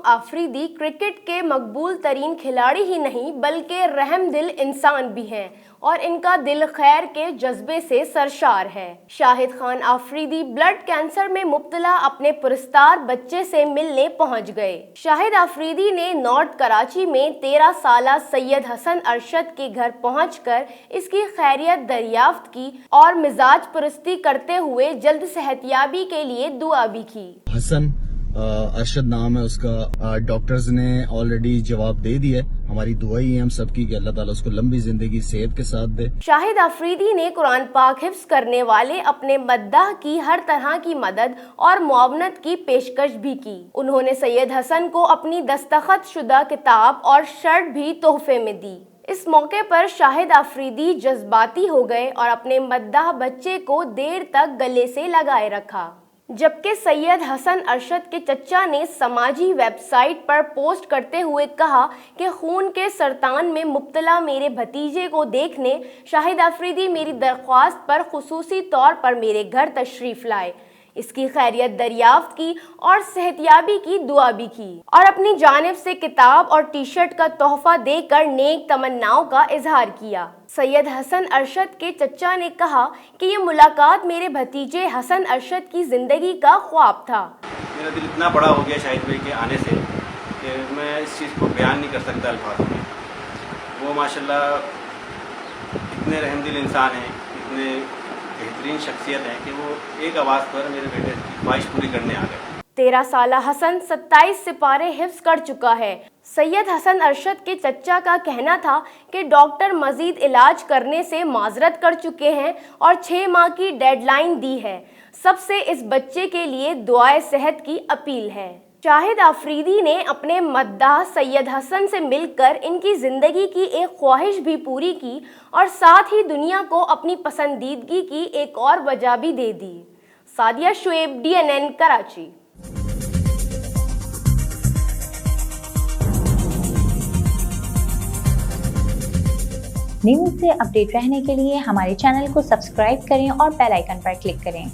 Afridi cricket के मकबूल तरीन खिलाड़ी ही नहीं बल्कि रहम दिल इंसान भी हैं और इनका दिल खैर के जज्बे से सरशार है। शाहिद खान आफरीदी ब्लड कैंसर में मुब्तला अपने पुरस्कार बच्चे से मिलने पहुंच गए। शाहिद आफरीदी ने नॉर्थ कराची में 13 साला सैयद हसन अरशद के घर पहुंचकर इसकी खैरियत दरियाफ्त की और मिजाज परस्ती करते हुए जल्द सेहतयाबी के लिए दुआ भी की। हसन अरशद नाम है उसका, डॉक्टर्स ने ऑलरेडी जवाब दे दिया है। हमारी दुआ ही है हम सबकी कि अल्लाह ताला उसको लंबी जिंदगी सेहत के साथ दे। शाहिद आफरीदी ने कुरान पाक हिफ्ज करने वाले अपने मद्दाह की हर तरह की मदद और मुआवनत की पेशकश भी की। उन्होंने सैयद हसन को अपनी दस्तखत शुदा किताब और शर्ट भी तोहफे में दी। इस मौके पर शाहिद आफरीदी जज्बाती हो गए और अपने मद्दाह बच्चे को देर तक गले से लगाए रखा, जबकि सैयद हसन अरशद के चचा ने समाजी वेबसाइट पर पोस्ट करते हुए कहा कि खून के सरतान में मुब्तला मेरे भतीजे को देखने शाहिद आफरीदी मेरी दरख्वास्त पर खुसूसी तौर पर मेरे घर तशरीफ लाए, इसकी खैरियत दरियाफ्त की और सेहतयाबी की दुआ भी की और अपनी जानिब से किताब और टी शर्ट का तोहफा देकर नेक तमन्नाओं का इजहार किया। सैयद हसन अरशद के चचा ने कहा कि ये मुलाकात मेरे भतीजे हसन अरशद की जिंदगी का ख्वाब था। मेरा दिल इतना बड़ा हो गया शाहिद भाई के आने से कि मैं इस चीज़ को बयान नहीं कर सकता अल्फाजों में। वो माशाल्लाह इतने रहमदिल इंसान हैं, इतने बेहतरीन शख्सियत है कि वो एक आवाज़ पर मेरे बेटे की ख्वाहिश पूरी करने आ गए। 13 साला हसन 27 सिपारे हिफ्ज कर चुका है। सैयद हसन अरशद के चचा का कहना था कि डॉक्टर मजीद इलाज करने से माजरत कर चुके हैं और 6 माह की डेडलाइन दी है। सबसे इस बच्चे के लिए दुआए सेहत की अपील है। शाहिद आफरीदी ने अपने मद्दाह सैयद हसन से मिलकर इनकी ज़िंदगी की एक ख्वाहिश भी पूरी की और साथ ही दुनिया को अपनी पसंदीदगी की एक और वजह भी दे दी। सादिया शुएब, DNN, कराची। न्यूज़ से अपडेट रहने के लिए हमारे चैनल को सब्सक्राइब करें और बेल आइकन पर क्लिक करें।